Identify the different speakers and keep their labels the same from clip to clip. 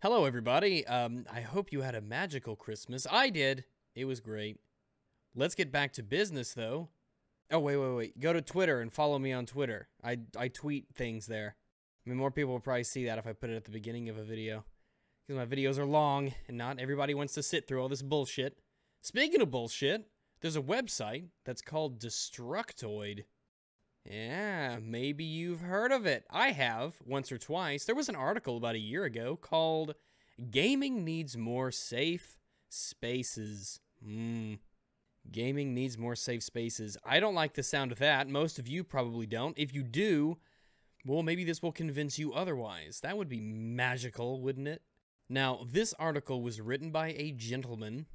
Speaker 1: Hello, everybody. I hope you had a magical Christmas. I did. It was great. Let's get back to business, though. Oh, wait. Go to Twitter and follow me on Twitter. I tweet things there. I mean, more people will probably see that if I put it at the beginning of a video. Because my videos are long, and not everybody wants to sit through all this bullshit. Speaking of bullshit, there's a website that's called Destructoid. Yeah, maybe you've heard of it. I have, once or twice. There was an article about a year ago called Gaming Needs More Safe Spaces. Gaming needs more safe spaces. I don't like the sound of that. Most of you probably don't. If you do, well, maybe this will convince you otherwise. That would be magical, wouldn't it? Now, this article was written by a gentleman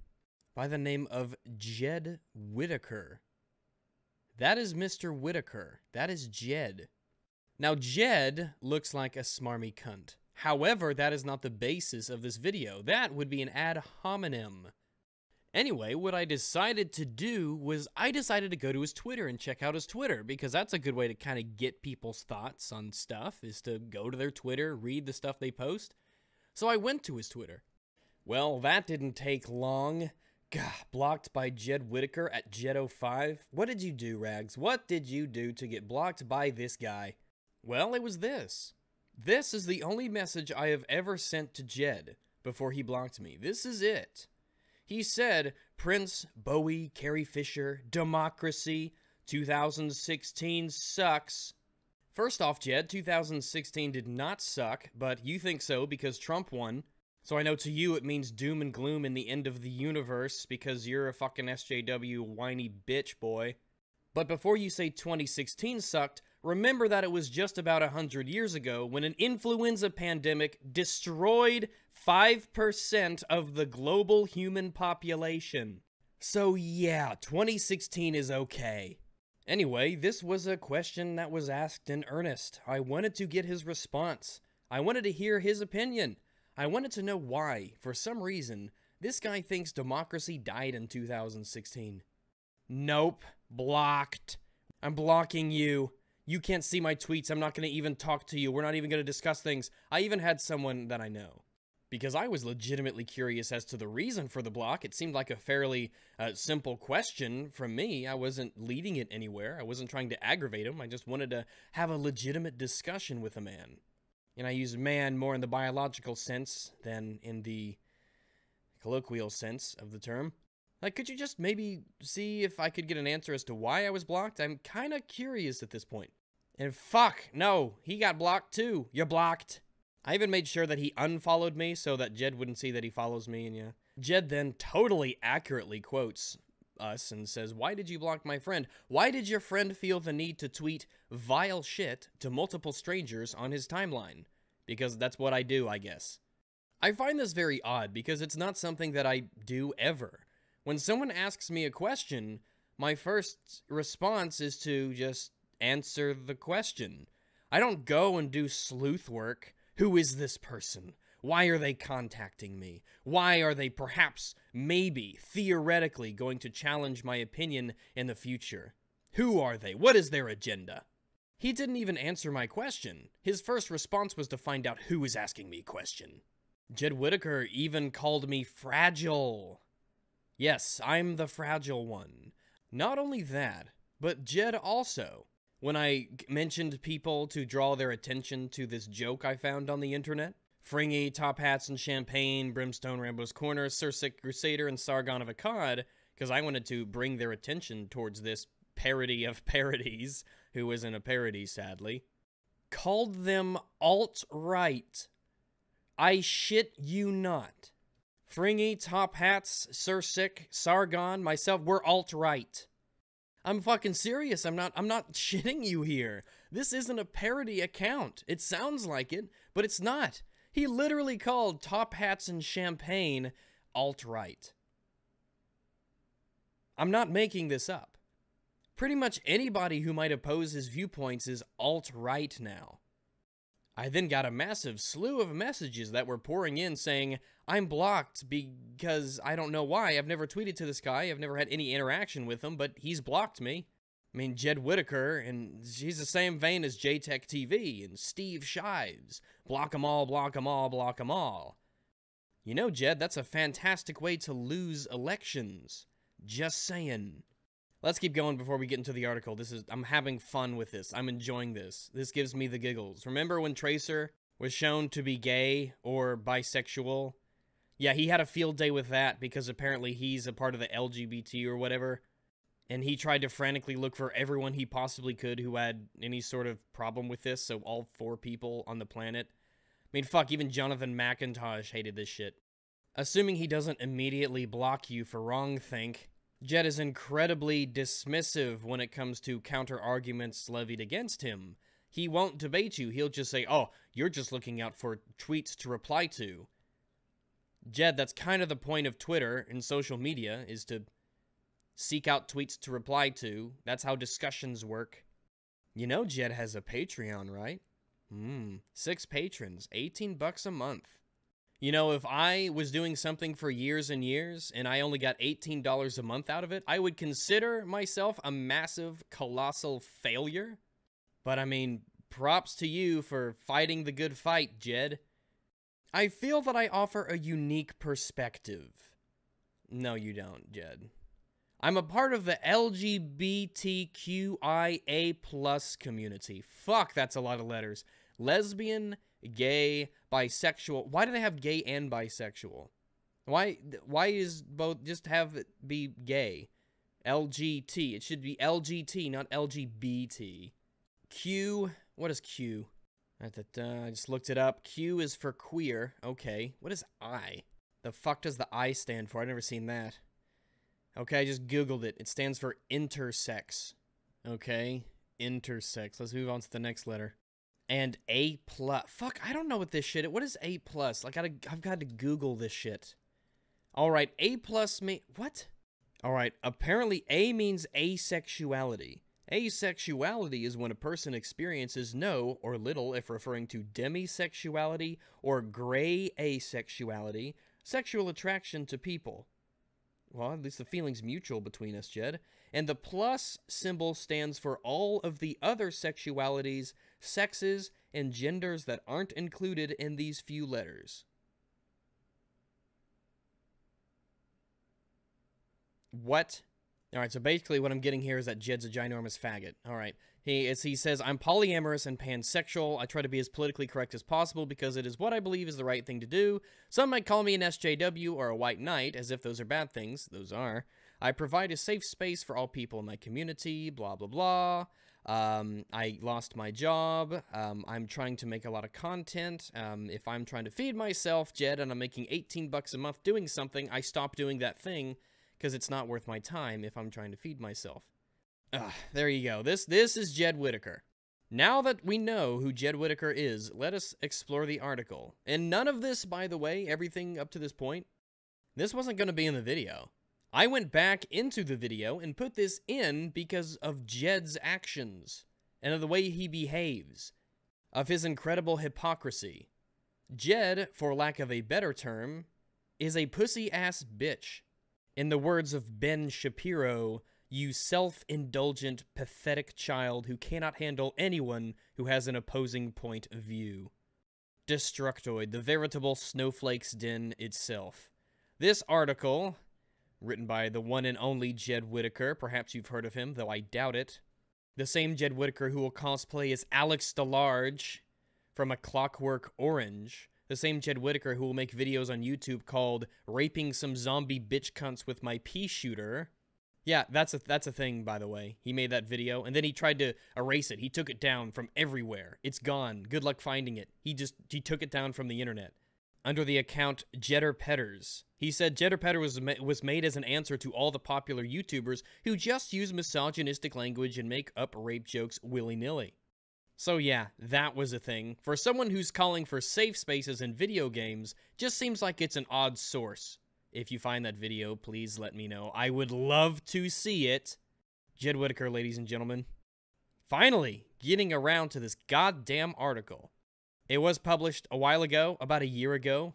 Speaker 1: by the name of Jed Whitaker. That is Mr. Whitaker. That is Jed. Now, Jed looks like a smarmy cunt. However, that is not the basis of this video. That would be an ad hominem. Anyway, what I decided to do was I decided to go to his Twitter and check out his Twitter, because that's a good way to kind of get people's thoughts on stuff, is to go to their Twitter, read the stuff they post. So I went to his Twitter. Well, that didn't take long. God, blocked by Jed Whitaker at Jed05. What did you do, Rags? What did you do to get blocked by this guy? Well, it was this. This is the only message I have ever sent to Jed before he blocked me. This is it. He said, Prince, Bowie, Carrie Fisher, democracy, 2016 sucks. First off, Jed, 2016 did not suck, but you think so because Trump won. So I know to you it means doom and gloom in the end of the universe because you're a fucking SJW whiny bitch boy. But before you say 2016 sucked, remember that it was just about 100 years ago when an influenza pandemic destroyed 5% of the global human population. So yeah, 2016 is okay. Anyway, this was a question that was asked in earnest. I wanted to get his response. I wanted to hear his opinion. I wanted to know why, for some reason, this guy thinks democracy died in 2016. Nope. Blocked. I'm blocking you. You can't see my tweets. I'm not going to even talk to you. We're not even going to discuss things. I even had someone that I know. Because I was legitimately curious as to the reason for the block. It seemed like a fairly simple question from me. I wasn't leading it anywhere. I wasn't trying to aggravate him. I just wanted to have a legitimate discussion with a man. And I use man more in the biological sense than in the colloquial sense of the term. Like, could you just maybe see if I could get an answer as to why I was blocked? I'm kind of curious at this point. And fuck, no, he got blocked too. You're blocked. I even made sure that he unfollowed me so that Jed wouldn't see that he follows me, and yeah. Jed then totally accurately quotes us and says, why did you block my friend? Why did your friend feel the need to tweet vile shit to multiple strangers on his timeline? Because that's what I do, I guess. I find this very odd because it's not something that I do ever. When someone asks me a question, my first response is to just answer the question. I don't go and do sleuth work. Who is this person? Why are they contacting me? Why are they perhaps, maybe, theoretically going to challenge my opinion in the future? Who are they? What is their agenda? He didn't even answer my question. His first response was to find out who is asking me a question. Jed Whitaker even called me fragile. Yes, I'm the fragile one. Not only that, but Jed also, when I mentioned people to draw their attention to this joke I found on the internet, Fringy, Top Hats and Champagne, Brimstone, Rambo's Corner, Sursic Crusader, and Sargon of Akkad, because I wanted to bring their attention towards this parody of parodies, who isn't a parody, sadly, called them alt-right. I shit you not. Fringy, Top Hats, Sursic, Sargon, myself, we're alt-right. I'm fucking serious. I'm not shitting you here. This isn't a parody account. It sounds like it, but it's not. He literally called Top Hats and Champagne alt-right. I'm not making this up. Pretty much anybody who might oppose his viewpoints is alt-right now. I then got a massive slew of messages that were pouring in saying, I'm blocked because I don't know why. I've never tweeted to this guy. I've never had any interaction with him, but he's blocked me. I mean, Jed Whitaker, and he's the same vein as JTech TV and Steve Shives. Block 'em all, block 'em all, block 'em all. You know, Jed, that's a fantastic way to lose elections. Just saying. Let's keep going before we get into the article. I'm having fun with this. I'm enjoying this. This gives me the giggles. Remember when Tracer was shown to be gay or bisexual? Yeah, he had a field day with that because apparently he's a part of the LGBT or whatever. And he tried to frantically look for everyone he possibly could who had any sort of problem with this, so all 4 people on the planet. I mean, fuck, even Jonathan McIntosh hated this shit. Assuming he doesn't immediately block you for wrongthink, Jed is incredibly dismissive when it comes to counter-arguments levied against him. He won't debate you. He'll just say, oh, you're just looking out for tweets to reply to. Jed, that's kind of the point of Twitter and social media, is to seek out tweets to reply to. That's how discussions work. You know Jed has a Patreon, right? 6 patrons, $18 a month. You know, if I was doing something for years and years, and I only got $18 a month out of it, I would consider myself a massive, colossal failure. But I mean, props to you for fighting the good fight, Jed. I feel that I offer a unique perspective. No, you don't, Jed. I'm a part of the LGBTQIA+ community. Fuck, that's a lot of letters. Lesbian, gay, bisexual. Why do they have gay and bisexual? Why is both just have it be gay? LGT. It should be LGT, not LGBT. Q. What is Q? I just looked it up. Q is for queer. Okay. What is I? The fuck does the I stand for? I've never seen that. Okay, I just Googled it. It stands for intersex. Okay. Intersex. Let's move on to the next letter. And A+. Fuck, I don't know what this shit. What is A+? Like, I've got to Google this shit. Alright, A+ mean... What? Alright, apparently A means asexuality. Asexuality is when a person experiences no, or little if referring to demisexuality, or gray asexuality, sexual attraction to people. Well, at least the feeling's mutual between us, Jed. And the plus symbol stands for all of the other sexualities, sexes, and genders that aren't included in these few letters. What? Alright, so basically what I'm getting here is that Jed's a ginormous faggot. Alright. He says, I'm polyamorous and pansexual. I try to be as politically correct as possible because it is what I believe is the right thing to do. Some might call me an SJW or a white knight, as if those are bad things. Those are. I provide a safe space for all people in my community, blah, blah, blah. I lost my job. I'm trying to make a lot of content. If I'm trying to feed myself, Jed, and I'm making $18 a month doing something, I stop doing that thing because it's not worth my time if I'm trying to feed myself. There you go. This is Jed Whitaker. Now that we know who Jed Whitaker is, let us explore the article. And none of this, by the way, everything up to this point, this wasn't going to be in the video. I went back into the video and put this in because of Jed's actions and of the way he behaves, of his incredible hypocrisy. Jed, for lack of a better term, is a pussy-ass bitch. In the words of Ben Shapiro, you self-indulgent, pathetic child who cannot handle anyone who has an opposing point of view. Destructoid, the veritable snowflake's den itself. This article, written by the one and only Jed Whitaker, perhaps you've heard of him, though I doubt it. The same Jed Whitaker who will cosplay as Alex DeLarge from A Clockwork Orange. The same Jed Whitaker who will make videos on YouTube called Raping Some Zombie Bitch Cunts with My Pea Shooter. Yeah, that's a thing, by the way. He made that video, and then he tried to erase it. He took it down from everywhere. It's gone. Good luck finding it. He took it down from the internet. Under the account Jedder Petters. He said Jedder Petter was made as an answer to all the popular YouTubers who just use misogynistic language and make up rape jokes willy-nilly. So yeah, that was a thing. For someone who's calling for safe spaces in video games, just seems like it's an odd source. If you find that video, please let me know. I would love to see it. Jed Whitaker, ladies and gentlemen. Finally, getting around to this goddamn article. It was published a while ago, about a year ago.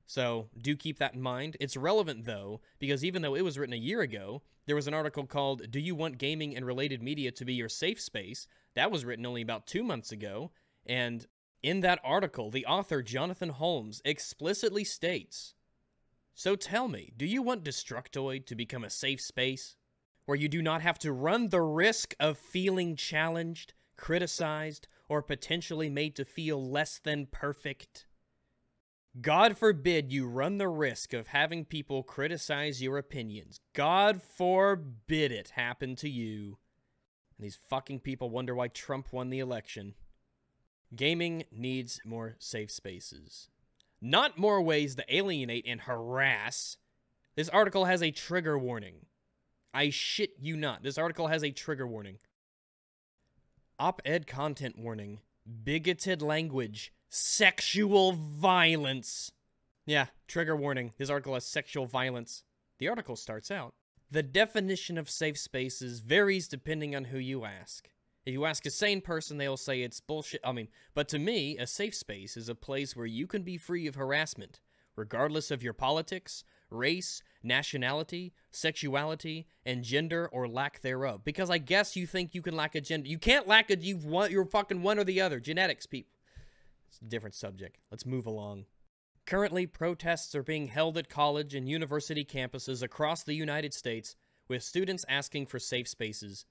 Speaker 1: So, do keep that in mind. It's relevant, though, because even though it was written a year ago, there was an article called, Do You Want Gaming and Related Media to Be Your Safe Space? That was written only about 2 months ago, and In that article, the author Jonathan Holmes explicitly states, "So tell me, do you want Destructoid to become a safe space where you do not have to run the risk of feeling challenged, criticized, or potentially made to feel less than perfect? God forbid you run the risk of having people criticize your opinions. God forbid it happen to you." And these fucking people wonder why Trump won the election. Gaming needs more safe spaces. Not more ways to alienate and harass. This article has a trigger warning. I shit you not. This article has a trigger warning. Op-ed content warning. Bigoted language. Sexual violence. Yeah, trigger warning. This article has sexual violence. The article starts out, "The definition of safe spaces varies depending on who you ask. If you ask a sane person, they'll say it's bullshit. But to me, a safe space is a place where you can be free of harassment, regardless of your politics, race, nationality, sexuality, and gender or lack thereof." Because I guess you think you can lack a gender. You can't lack a, you're fucking one or the other. Genetics, people. It's a different subject. Let's move along. Currently, protests are being held at college and university campuses across the United States, with students asking for safe spaces.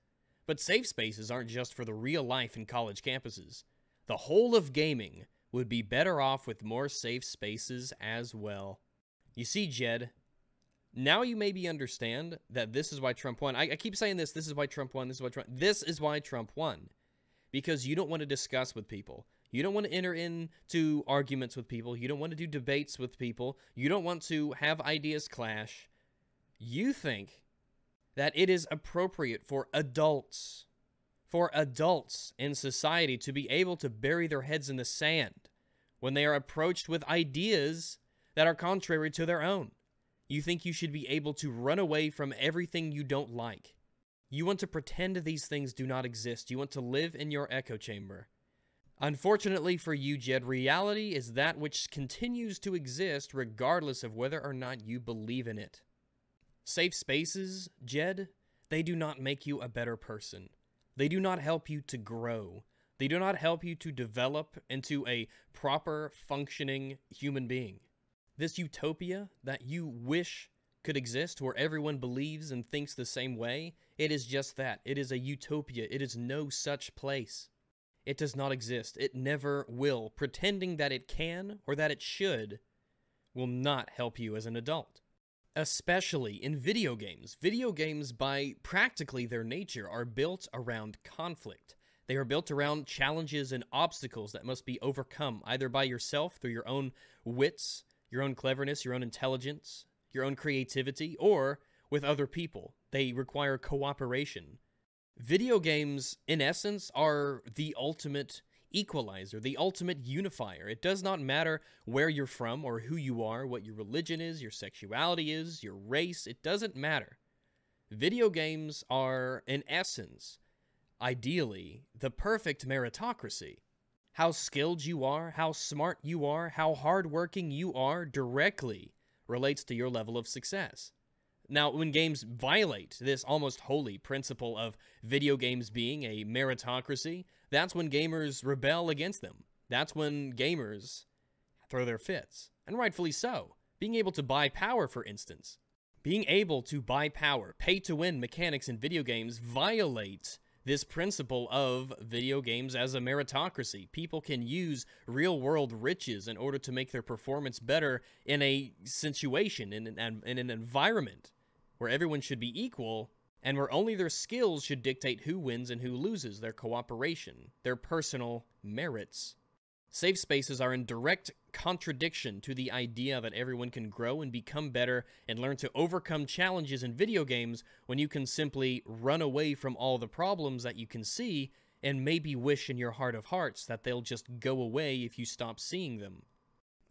Speaker 1: But safe spaces aren't just for the real life in college campuses. The whole of gaming would be better off with more safe spaces as well. You see, Jed, now you maybe understand that this is why Trump won. I keep saying this is why Trump won, this is why Trump won. Because you don't want to discuss with people. You don't want to enter into arguments with people. You don't want to do debates with people. You don't want to have ideas clash. You think that it is appropriate for adults in society to be able to bury their heads in the sand when they are approached with ideas that are contrary to their own. You think you should be able to run away from everything you don't like. You want to pretend these things do not exist. You want to live in your echo chamber. Unfortunately for you, Jed, reality is that which continues to exist regardless of whether or not you believe in it. Safe spaces, Jed, they do not make you a better person. They do not help you to grow. They do not help you to develop into a proper, functioning human being. This utopia that you wish could exist where everyone believes and thinks the same way, it is just that. It is a utopia. It is no such place. It does not exist. It never will. Pretending that it can or that it should will not help you as an adult. Especially in video games. Video games, by practically their nature, are built around conflict. They are built around challenges and obstacles that must be overcome, either by yourself through your own wits, your own cleverness, your own intelligence, your own creativity, or with other people. They require cooperation. Video games, in essence, are the ultimate equalizer, the ultimate unifier. It does not matter where you're from or who you are, what your religion is, your sexuality is, your race. It doesn't matter. Video games are, in essence, ideally, the perfect meritocracy. How skilled you are, how smart you are, how hardworking you are directly relates to your level of success. Now, when games violate this almost holy principle of video games being a meritocracy, that's when gamers rebel against them. That's when gamers throw their fits. And rightfully so. Being able to buy power, for instance. Being able to buy power, pay-to-win mechanics in video games violate this principle of video games as a meritocracy. People can use real-world riches in order to make their performance better in a situation, in an environment where everyone should be equal, and where only their skills should dictate who wins and who loses, their cooperation, their personal merits. Safe spaces are in direct contradiction to the idea that everyone can grow and become better and learn to overcome challenges in video games when you can simply run away from all the problems that you can see and maybe wish in your heart of hearts that they'll just go away if you stop seeing them.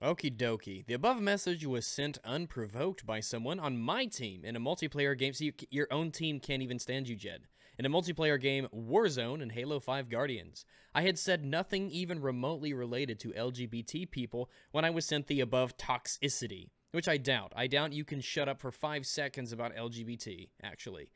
Speaker 1: Okie dokie. The above message was sent unprovoked by someone on my team in a multiplayer game. See, your own team can't even stand you, Jed. In a multiplayer game, Warzone and Halo 5 Guardians. I had said nothing even remotely related to LGBT people when I was sent the above toxicity, which I doubt. I doubt you can shut up for 5 seconds about LGBT, actually.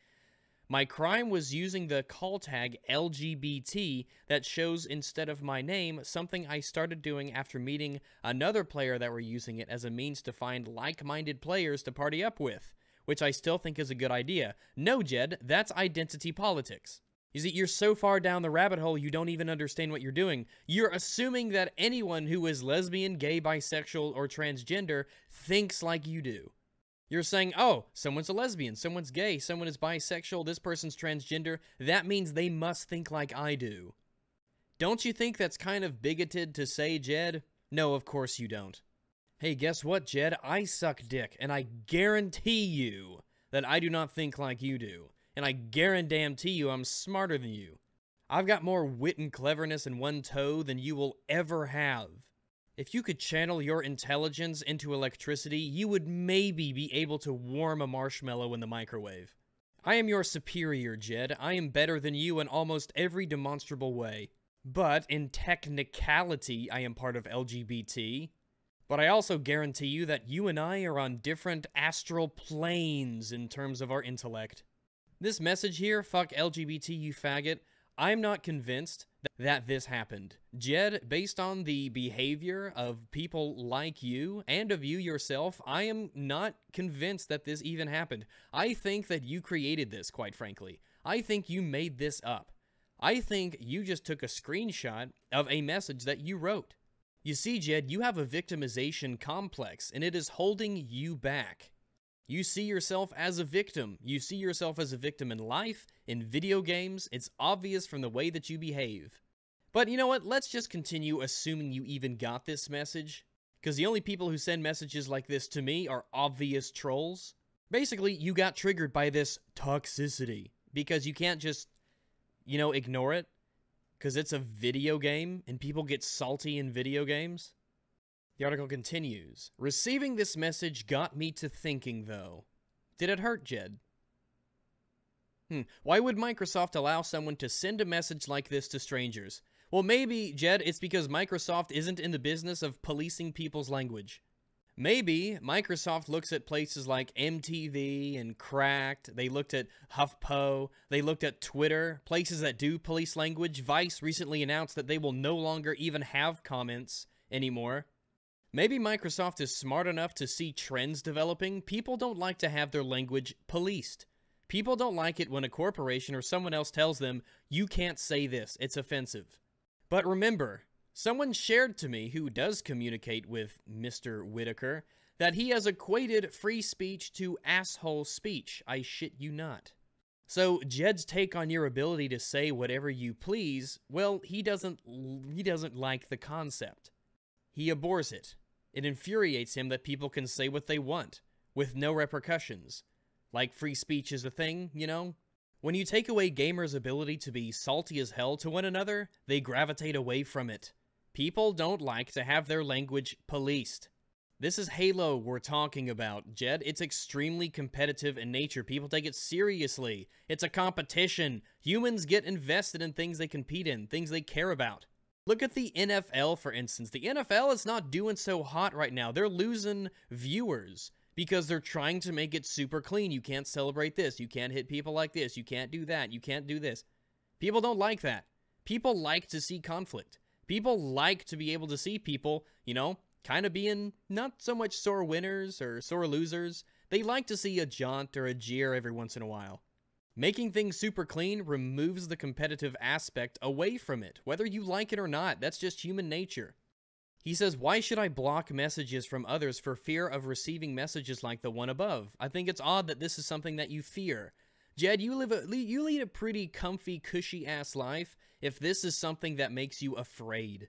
Speaker 1: My crime was using the call tag LGBT that shows instead of my name, something I started doing after meeting another player that were using it as a means to find like-minded players to party up with, which I still think is a good idea. No, Jed, that's identity politics. You see, you're so far down the rabbit hole you don't even understand what you're doing. You're assuming that anyone who is lesbian, gay, bisexual, or transgender thinks like you do. You're saying, oh, someone's a lesbian, someone's gay, someone is bisexual, this person's transgender. That means they must think like I do. Don't you think that's kind of bigoted to say, Jed? No, of course you don't. Hey, guess what, Jed? I suck dick, and I guarantee you that I do not think like you do. And I guarantee you I'm smarter than you. I've got more wit and cleverness in one toe than you will ever have. If you could channel your intelligence into electricity, you would maybe be able to warm a marshmallow in the microwave. I am your superior, Jed. I am better than you in almost every demonstrable way. But in technicality, I am part of LGBT. But I also guarantee you that you and I are on different astral planes in terms of our intellect. This message here, fuck LGBT, you faggot, I'm not convinced that this happened. Jed, based on the behavior of people like you and of you yourself, I am not convinced that this even happened. I think that you created this, quite frankly. I think you made this up. I think you just took a screenshot of a message that you wrote. You see, Jed, you have a victimization complex, and it is holding you back. You see yourself as a victim. You see yourself as a victim in life, in video games. It's obvious from the way that you behave. But you know what? Let's just continue assuming you even got this message. Because the only people who send messages like this to me are obvious trolls. Basically, you got triggered by this toxicity. Because you can't just, ignore it. Because it's a video game, and people get salty in video games. The article continues. Receiving this message got me to thinking, though. Did it hurt, Jed? Why would Microsoft allow someone to send a message like this to strangers? Well, maybe, Jed, it's because Microsoft isn't in the business of policing people's language. Maybe Microsoft looks at places like MTV and Cracked. They looked at HuffPo. They looked at Twitter, places that do police language. Vice recently announced that they will no longer even have comments anymore. Maybe Microsoft is smart enough to see trends developing. People don't like to have their language policed. People don't like it when a corporation or someone else tells them, you can't say this, it's offensive. But remember, someone shared to me who does communicate with Mr. Whitaker that he has equated free speech to asshole speech. I shit you not. So Jed's take on your ability to say whatever you please, well, he doesn't like the concept. He abhors it. It infuriates him that people can say what they want, with no repercussions. Like free speech is a thing, When you take away gamers' ability to be salty as hell to one another, they gravitate away from it. People don't like to have their language policed. This is Halo we're talking about, Jed. It's extremely competitive in nature. People take it seriously. It's a competition. Humans get invested in things they compete in, things they care about. Look at the NFL, for instance. The NFL is not doing so hot right now. They're losing viewers because they're trying to make it super clean. You can't celebrate this. You can't hit people like this. You can't do that. You can't do this. People don't like that. People like to see conflict. People like to be able to see people, kind of being not so much sore winners or sore losers. They like to see a jaunt or a jeer every once in a while. Making things super clean removes the competitive aspect away from it, whether you like it or not. That's just human nature. He says, why should I block messages from others for fear of receiving messages like the one above? I think it's odd that this is something that you fear. Jed, you lead a pretty comfy, cushy-ass life if this is something that makes you afraid.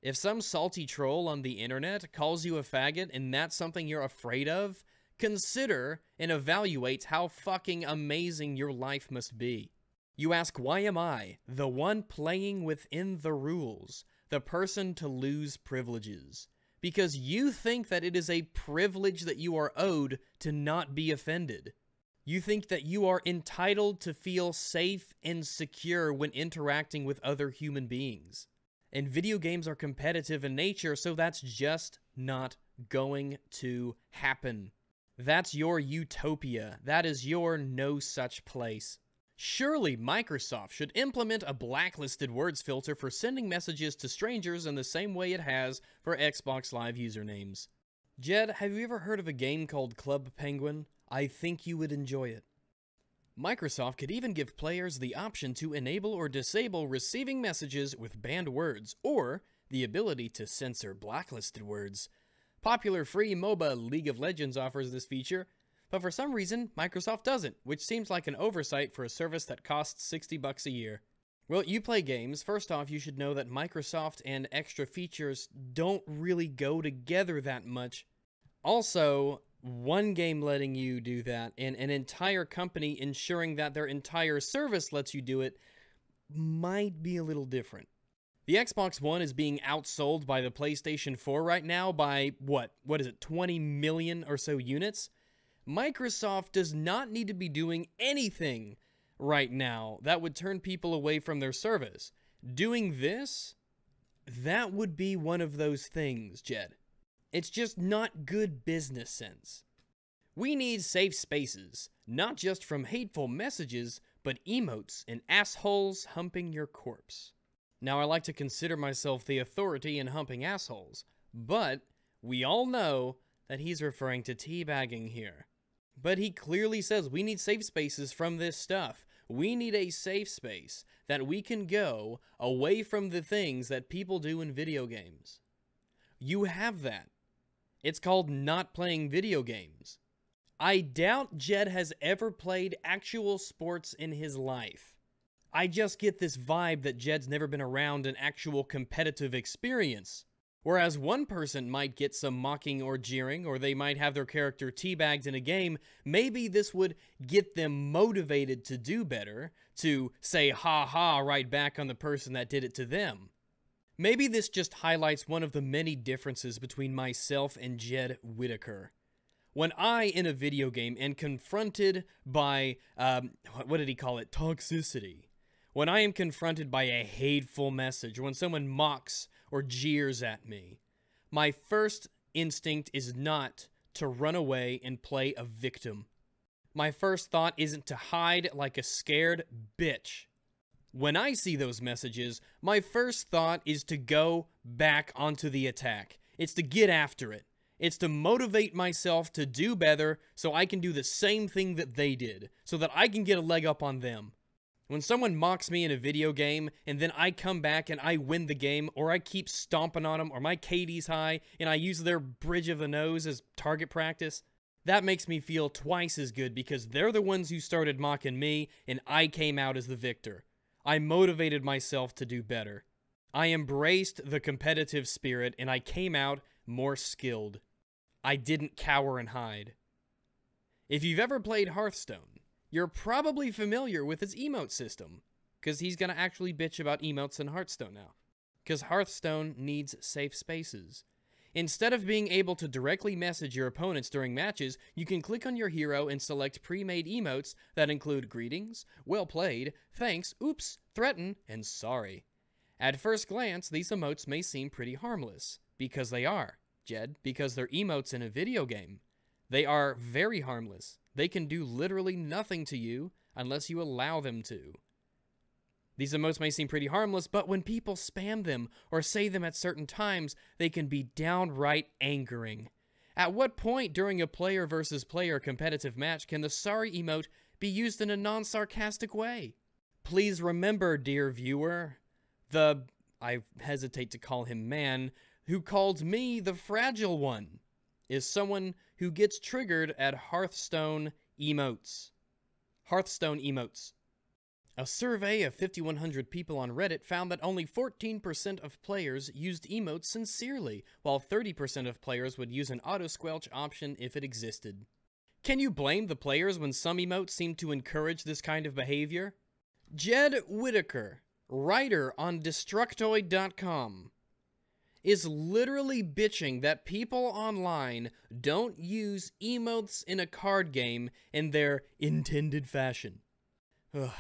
Speaker 1: If some salty troll on the internet calls you a faggot and that's something you're afraid of, consider and evaluate how fucking amazing your life must be. You ask, why am I, the one playing within the rules, the person to lose privileges? Because you think that it is a privilege that you are owed to not be offended. You think that you are entitled to feel safe and secure when interacting with other human beings. And video games are competitive in nature, so that's just not going to happen. That's your utopia. That is your no such place. Surely Microsoft should implement a blacklisted words filter for sending messages to strangers in the same way it has for Xbox Live usernames. Jed, have you ever heard of a game called Club Penguin? I think you would enjoy it. Microsoft could even give players the option to enable or disable receiving messages with banned words, or the ability to censor blacklisted words. Popular free MOBA League of Legends offers this feature, but for some reason, Microsoft doesn't, which seems like an oversight for a service that costs $60 a year. Well, you play games. First off, you should know that Microsoft and extra features don't really go together that much. Also, one game letting you do that and an entire company ensuring that their entire service lets you do it might be a little different. The Xbox One is being outsold by the PlayStation 4 right now by, what is it, 20 million or so units? Microsoft does not need to be doing anything right now that would turn people away from their service. Doing this, that would be one of those things, Jed. It's just not good business sense. We need safe spaces, not just from hateful messages, but emotes and assholes humping your corpse. Now, I like to consider myself the authority in humping assholes, but we all know that he's referring to teabagging here. But he clearly says we need safe spaces from this stuff. We need a safe space that we can go away from the things that people do in video games. You have that. It's called not playing video games. I doubt Jed has ever played actual sports in his life. I just get this vibe that Jed's never been around an actual competitive experience. Whereas one person might get some mocking or jeering, or they might have their character teabagged in a game, maybe this would get them motivated to do better, to say ha ha right back on the person that did it to them. Maybe this just highlights one of the many differences between myself and Jed Whitaker. When I, in a video game, am confronted by, what did he call it, toxicity. When I am confronted by a hateful message, when someone mocks or jeers at me, my first instinct is not to run away and play a victim. My first thought isn't to hide like a scared bitch. When I see those messages, my first thought is to go back onto the attack. It's to get after it. It's to motivate myself to do better so I can do the same thing that they did, so that I can get a leg up on them. When someone mocks me in a video game, and then I come back and I win the game, or I keep stomping on them, or my KD's high, and I use their bridge of the nose as target practice, that makes me feel twice as good because they're the ones who started mocking me, and I came out as the victor. I motivated myself to do better. I embraced the competitive spirit, and I came out more skilled. I didn't cower and hide. If you've ever played Hearthstone, you're probably familiar with his emote system, because he's going to actually bitch about emotes in Hearthstone now. Because Hearthstone needs safe spaces. Instead of being able to directly message your opponents during matches, you can click on your hero and select pre-made emotes that include greetings, well played, thanks, oops, threaten, and sorry. At first glance, these emotes may seem pretty harmless. Because they are, Jed, because they're emotes in a video game. They are very harmless. They can do literally nothing to you unless you allow them to. These emotes may seem pretty harmless, but when people spam them or say them at certain times, they can be downright angering. At what point during a player versus player competitive match can the sorry emote be used in a non-sarcastic way? Please remember, dear viewer, I hesitate to call him man, who called me the fragile one, is someone who gets triggered at Hearthstone emotes. Hearthstone emotes. A survey of 5,100 people on Reddit found that only 14% of players used emotes sincerely, while 30% of players would use an auto-squelch option if it existed. Can you blame the players when some emotes seem to encourage this kind of behavior? Jed Whitaker, writer on Destructoid.com, is literally bitching that people online don't use emotes in a card game in their intended fashion. Ugh.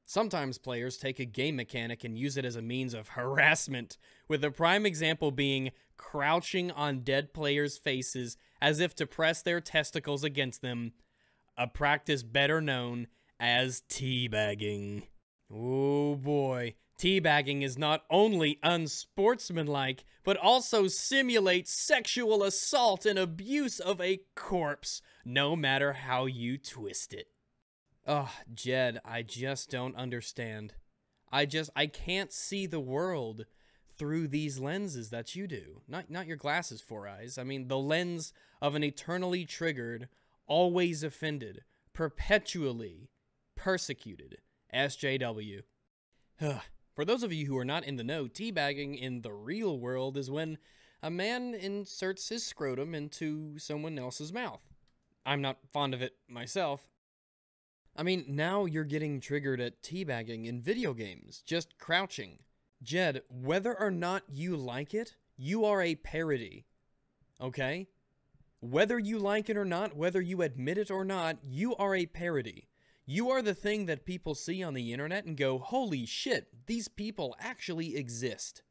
Speaker 1: Sometimes players take a game mechanic and use it as a means of harassment, with a prime example being crouching on dead players' faces as if to press their testicles against them, a practice better known as teabagging. Oh boy. Teabagging is not only unsportsmanlike, but also simulates sexual assault and abuse of a corpse, no matter how you twist it. Ugh, Jed, I just don't understand. I can't see the world through these lenses that you do. Not your glasses, Four Eyes. I mean, the lens of an eternally triggered, always offended, perpetually persecuted SJW. For those of you who are not in the know, teabagging in the real world is when a man inserts his scrotum into someone else's mouth. I'm not fond of it myself. I mean, now you're getting triggered at teabagging in video games, just crouching. Jed, whether or not you like it, you are a parody. Okay? Whether you like it or not, whether you admit it or not, you are a parody. You are the thing that people see on the internet and go, holy shit, these people actually exist.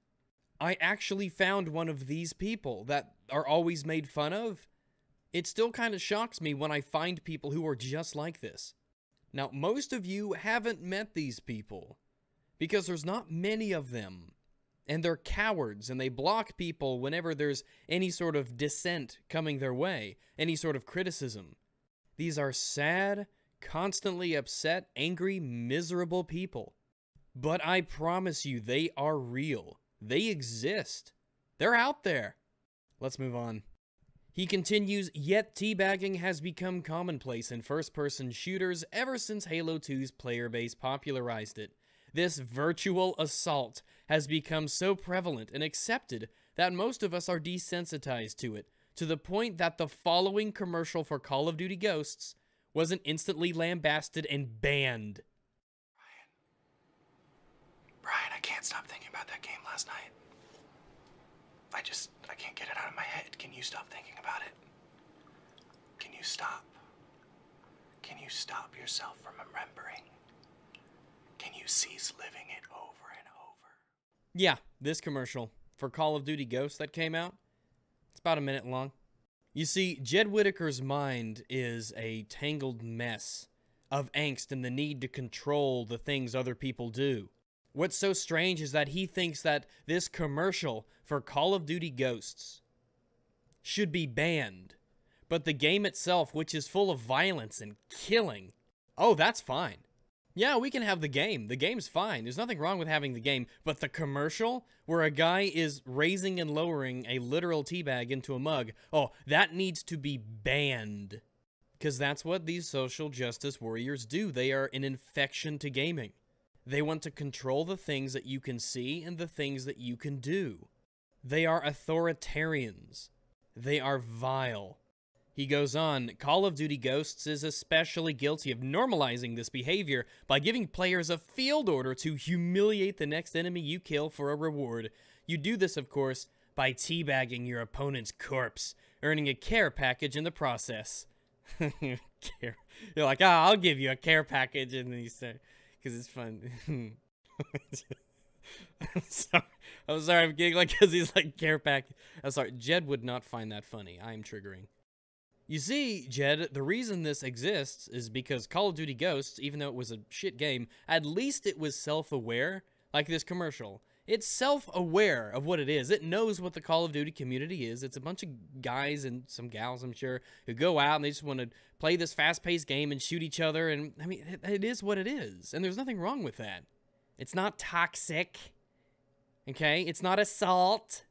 Speaker 1: I actually found one of these people that are always made fun of. It still kind of shocks me when I find people who are just like this. Now, most of you haven't met these people because there's not many of them. And they're cowards and they block people whenever there's any sort of dissent coming their way, any sort of criticism. These are sad, constantly upset, angry, miserable people. But I promise you, they are real. They exist. They're out there. Let's move on. He continues, yet teabagging has become commonplace in first-person shooters ever since Halo 2's player base popularized it. This virtual assault has become so prevalent and accepted that most of us are desensitized to it, to the point that the following commercial for Call of Duty Ghosts wasn't instantly lambasted and banned.
Speaker 2: Brian, I can't stop thinking about that game last night. I can't get it out of my head. Can you stop thinking about it? Can you stop? Can you stop yourself from remembering? Can you cease living it over and over?
Speaker 1: Yeah, this commercial for Call of Duty Ghosts that came out, it's about a minute long. You see, Jed Whitaker's mind is a tangled mess of angst and the need to control the things other people do. What's so strange is that he thinks that this commercial for Call of Duty Ghosts should be banned, but the game itself, which is full of violence and killing, oh, that's fine. Yeah, we can have the game. The game's fine. There's nothing wrong with having the game, but the commercial where a guy is raising and lowering a literal teabag into a mug, oh, that needs to be banned. Because that's what these social justice warriors do. They are an infection to gaming. They want to control the things that you can see and the things that you can do. They are authoritarians. They are vile. He goes on, Call of Duty Ghosts is especially guilty of normalizing this behavior by giving players a field order to humiliate the next enemy you kill for a reward. You do this, of course, by teabagging your opponent's corpse, earning a care package in the process. You're like, I'll give you a care package, and then you say, because it's fun. I'm sorry, I'm giggling because he's like, care package. I'm sorry, Jed would not find that funny. I am triggering. You see, Jed, the reason this exists is because Call of Duty Ghosts, even though it was a shit game, at least it was self-aware, like this commercial. It's self-aware of what it is. It knows what the Call of Duty community is. It's a bunch of guys and some gals, I'm sure, who go out and they just want to play this fast-paced game and shoot each other, and, I mean, it is what it is, and there's nothing wrong with that. It's not toxic, okay? It's not assault.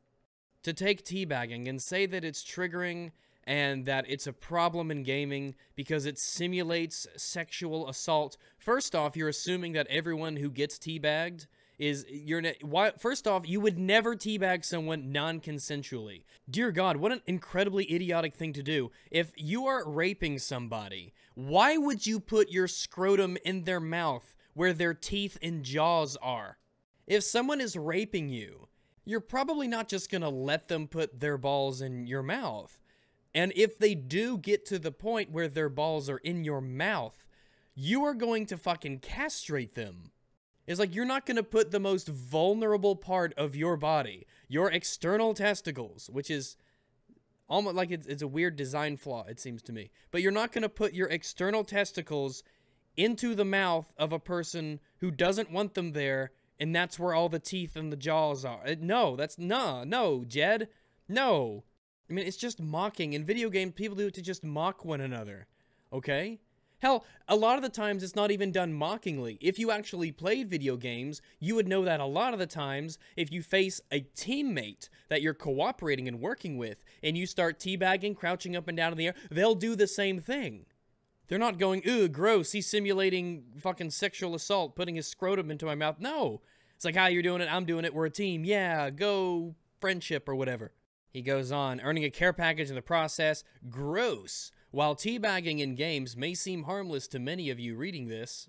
Speaker 1: To take teabagging and say that it's triggering and that it's a problem in gaming because it simulates sexual assault. First off, you're assuming that everyone who gets teabagged is, first off, you would never teabag someone non-consensually. Dear God, what an incredibly idiotic thing to do. If you are raping somebody, why would you put your scrotum in their mouth where their teeth and jaws are? If someone is raping you, you're probably not just gonna let them put their balls in your mouth. And if they do get to the point where their balls are in your mouth, you are going to fucking castrate them. It's like you're not going to put the most vulnerable part of your body, your external testicles, which is almost like it's a weird design flaw, it seems to me. But you're not going to put your external testicles into the mouth of a person who doesn't want them there, and that's where all the teeth and the jaws are. No, no, Jed. No. I mean, it's just mocking. In video games, people do it to just mock one another. Okay? Hell, a lot of the times it's not even done mockingly. If you actually played video games, you would know that a lot of the times, if you face a teammate that you're cooperating and working with, and you start teabagging, crouching up and down in the air, they'll do the same thing. They're not going, "Ooh, gross, he's simulating fucking sexual assault, putting his scrotum into my mouth." No. It's like, "Hi, you're doing it, I'm doing it, we're a team. Yeah, go friendship," or whatever. He goes on, earning a care package in the process. Gross. While teabagging in games may seem harmless to many of you reading this,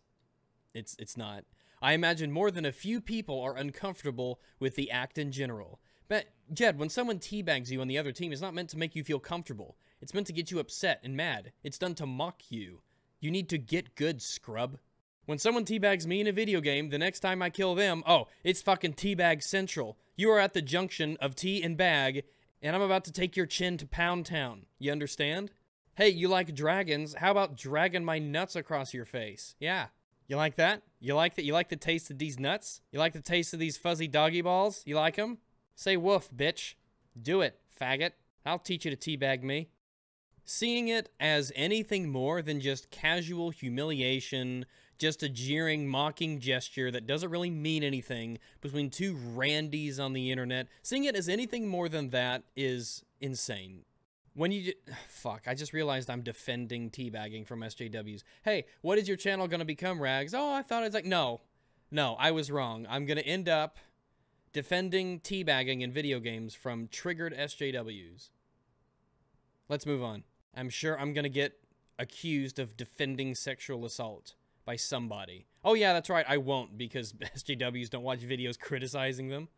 Speaker 1: it's not. I imagine more than a few people are uncomfortable with the act in general. But, Jed, when someone teabags you on the other team, it's not meant to make you feel comfortable. It's meant to get you upset and mad. It's done to mock you. You need to get good, scrub. When someone teabags me in a video game, the next time I kill them, oh, it's fucking teabag central. You are at the junction of tea and bag, and I'm about to take your chin to Pound Town. You understand? Hey, you like dragons? How about dragging my nuts across your face? Yeah. You like that? You like that? You like the taste of these nuts? You like the taste of these fuzzy doggy balls? You like them? Say woof, bitch. Do it, faggot. I'll teach you to teabag me. Seeing it as anything more than just casual humiliation, just a jeering, mocking gesture that doesn't really mean anything between two randies on the internet, seeing it as anything more than that is insane. When you... Fuck, I just realized I'm defending teabagging from SJWs. Hey, what is your channel gonna become, Rags? Oh, I thought it's like... No, I was wrong. I'm gonna end up defending teabagging in video games from triggered SJWs. Let's move on. I'm sure I'm gonna get accused of defending sexual assault by somebody. Oh yeah, that's right, I won't, because SJWs don't watch videos criticizing them.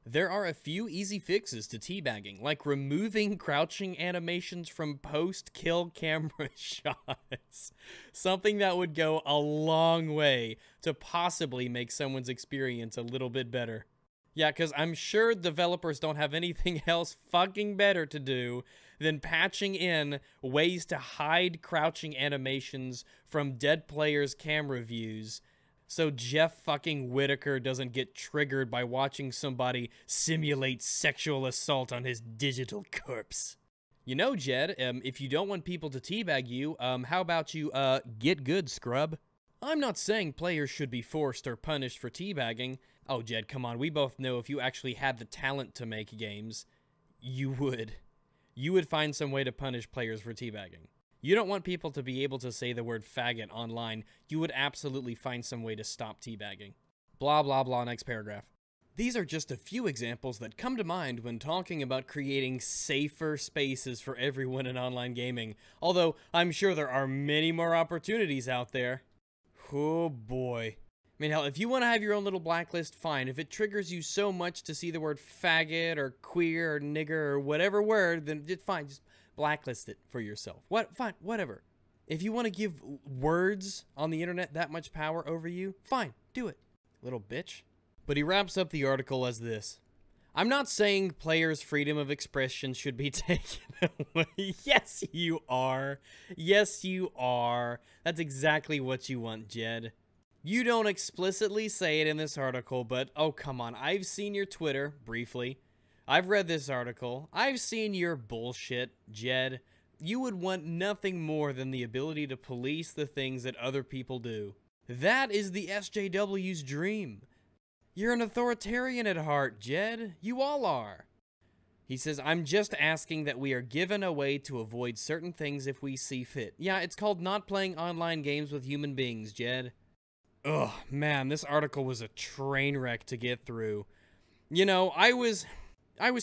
Speaker 1: There are a few easy fixes to teabagging, like removing crouching animations from post-kill camera shots. Something that would go a long way to possibly make someone's experience a little bit better. Yeah, because I'm sure developers don't have anything else fucking better to do than patching in ways to hide crouching animations from dead players' camera views so Jed fucking Whitaker doesn't get triggered by watching somebody simulate sexual assault on his digital corpse. You know, Jed, if you don't want people to teabag you, how about you, get good, scrub? I'm not saying players should be forced or punished for teabagging. Oh, Jed, come on, we both know if you actually had the talent to make games, you would. You would find some way to punish players for teabagging. You don't want people to be able to say the word faggot online. You would absolutely find some way to stop teabagging. Blah, blah, blah, next paragraph. These are just a few examples that come to mind when talking about creating safer spaces for everyone in online gaming, although I'm sure there are many more opportunities out there. Oh boy. I mean, hell, if you want to have your own little blacklist, fine. If it triggers you so much to see the word faggot or queer or nigger or whatever word, then it's fine. Just blacklist it for yourself. What? Fine, whatever. If you want to give words on the internet that much power over you, fine, do it, little bitch. But he wraps up the article as this. I'm not saying players' freedom of expression should be taken away. Yes, you are. Yes, you are. That's exactly what you want, Jed. You don't explicitly say it in this article, but oh, come on. I've seen your Twitter, briefly. I've read this article. I've seen your bullshit, Jed. You would want nothing more than the ability to police the things that other people do. That is the SJW's dream. You're an authoritarian at heart, Jed. You all are. He says, I'm just asking that we are given a way to avoid certain things if we see fit. Yeah, it's called not playing online games with human beings, Jed. Ugh, man, this article was a train wreck to get through. You know, I was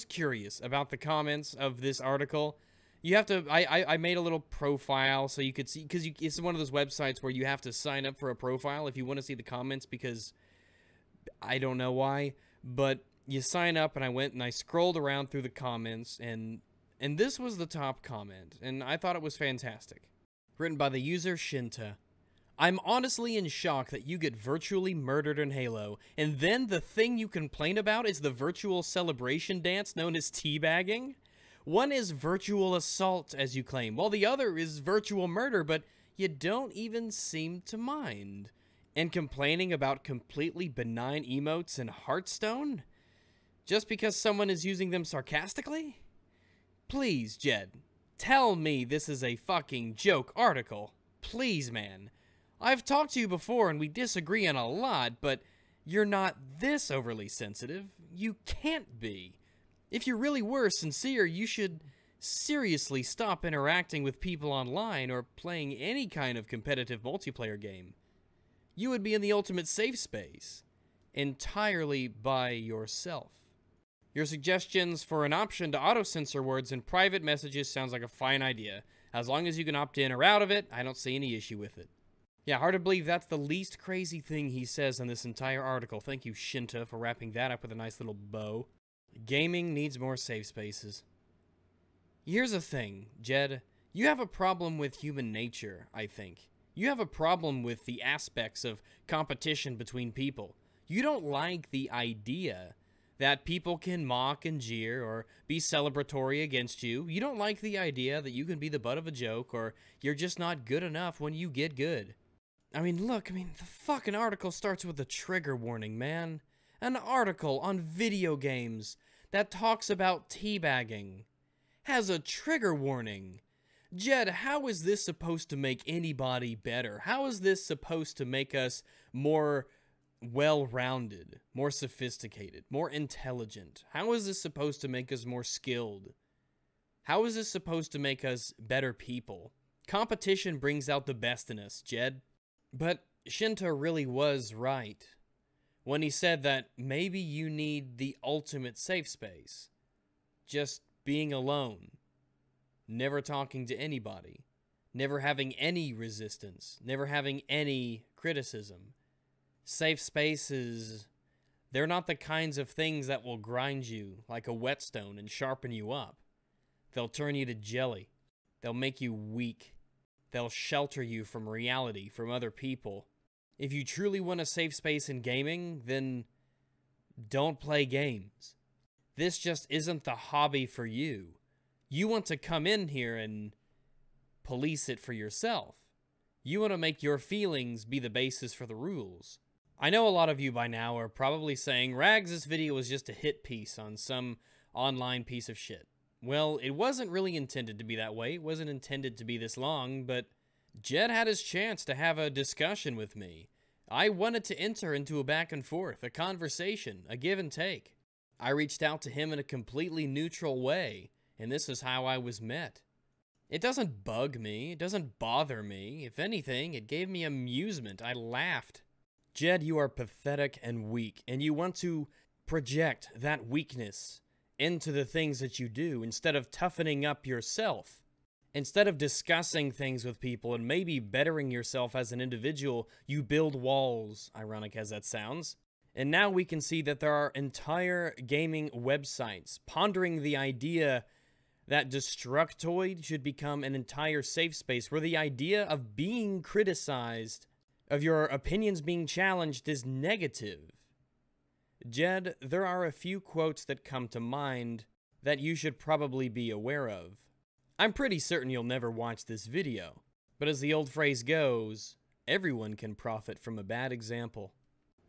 Speaker 1: curious about the comments of this article. You have to, I made a little profile so you could see, because it's one of those websites where you have to sign up for a profile if you want to see the comments, because I don't know why, but you sign up, and I went and I scrolled around through the comments, and this was the top comment, and I thought it was fantastic. Written by the user Shinta. I'm honestly in shock that you get virtually murdered in Halo, and then the thing you complain about is the virtual celebration dance known as teabagging? One is virtual assault, as you claim, while the other is virtual murder, but you don't even seem to mind. And complaining about completely benign emotes in Hearthstone? Just because someone is using them sarcastically? Please, Jed, tell me this is a fucking joke article. Please, man. I've talked to you before and we disagree on a lot, but you're not this overly sensitive. You can't be. If you really were sincere, you should seriously stop interacting with people online or playing any kind of competitive multiplayer game. You would be in the ultimate safe space, entirely by yourself. Your suggestions for an option to auto-censor words in private messages sounds like a fine idea. As long as you can opt in or out of it, I don't see any issue with it. Yeah, hard to believe that's the least crazy thing he says in this entire article. Thank you, Shinta, for wrapping that up with a nice little bow. Gaming needs more safe spaces. Here's the thing, Jed. You have a problem with human nature, I think. You have a problem with the aspects of competition between people. You don't like the idea that people can mock and jeer or be celebratory against you. You don't like the idea that you can be the butt of a joke or you're just not good enough when you get good. I mean, look, the fucking article starts with a trigger warning, man. An article on video games that talks about teabagging has a trigger warning. Jed, how is this supposed to make anybody better? How is this supposed to make us more well-rounded, more sophisticated, more intelligent? How is this supposed to make us more skilled? How is this supposed to make us better people? Competition brings out the best in us, Jed. But Shinta really was right when he said that maybe you need the ultimate safe space. Just being alone. Never talking to anybody. Never having any resistance. Never having any criticism. Safe spaces, they're not the kinds of things that will grind you like a whetstone and sharpen you up. They'll turn you to jelly. They'll make you weak. They'll shelter you from reality, from other people. If you truly want a safe space in gaming, then don't play games. This just isn't the hobby for you. You want to come in here and police it for yourself. You want to make your feelings be the basis for the rules. I know a lot of you by now are probably saying, Rags, this video was just a hit piece on some online piece of shit. Well, it wasn't really intended to be that way. It wasn't intended to be this long, but Jed had his chance to have a discussion with me. I wanted to enter into a back and forth, a conversation, a give and take. I reached out to him in a completely neutral way, and this is how I was met. It doesn't bug me. It doesn't bother me. If anything, it gave me amusement. I laughed. Jed, you are pathetic and weak, and you want to project that weakness into the things that you do instead of toughening up yourself. Instead of discussing things with people and maybe bettering yourself as an individual, you build walls, ironic as that sounds. And now we can see that there are entire gaming websites pondering the idea that Destructoid should become an entire safe space where the idea of being criticized, of your opinions being challenged, is negative. Jed, there are a few quotes that come to mind that you should probably be aware of. I'm pretty certain you'll never watch this video, but as the old phrase goes, everyone can profit from a bad example.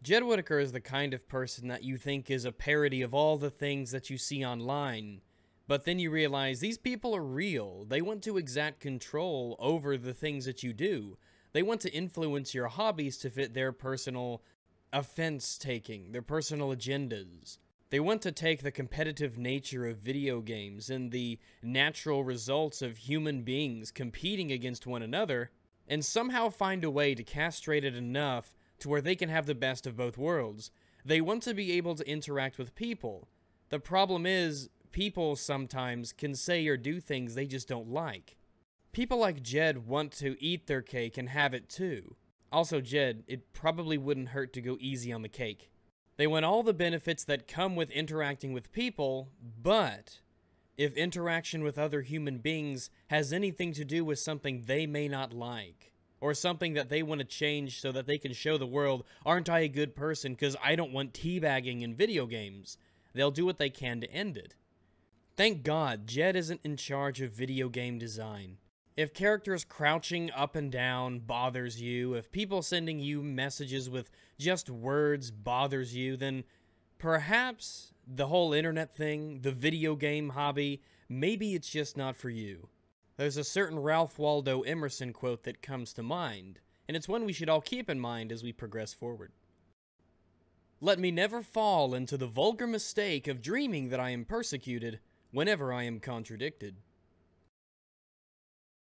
Speaker 1: Jed Whitaker is the kind of person that you think is a parody of all the things that you see online, but then you realize these people are real. They want to exact control over the things that you do. They want to influence your hobbies to fit their personal offense-taking, their personal agendas. They want to take the competitive nature of video games and the natural results of human beings competing against one another and somehow find a way to castrate it enough to where they can have the best of both worlds. They want to be able to interact with people. The problem is, people sometimes can say or do things they just don't like. People like Jed want to eat their cake and have it too. Also, Jed, it probably wouldn't hurt to go easy on the cake. They want all the benefits that come with interacting with people, but if interaction with other human beings has anything to do with something they may not like, or something that they want to change so that they can show the world, aren't I a good person because I don't want teabagging in video games, they'll do what they can to end it. Thank God, Jed isn't in charge of video game design. If characters crouching up and down bothers you, if people sending you messages with just words bothers you, then perhaps the whole internet thing, the video game hobby, maybe it's just not for you. There's a certain Ralph Waldo Emerson quote that comes to mind, and it's one we should all keep in mind as we progress forward. Let me never fall into the vulgar mistake of dreaming that I am persecuted whenever I am contradicted.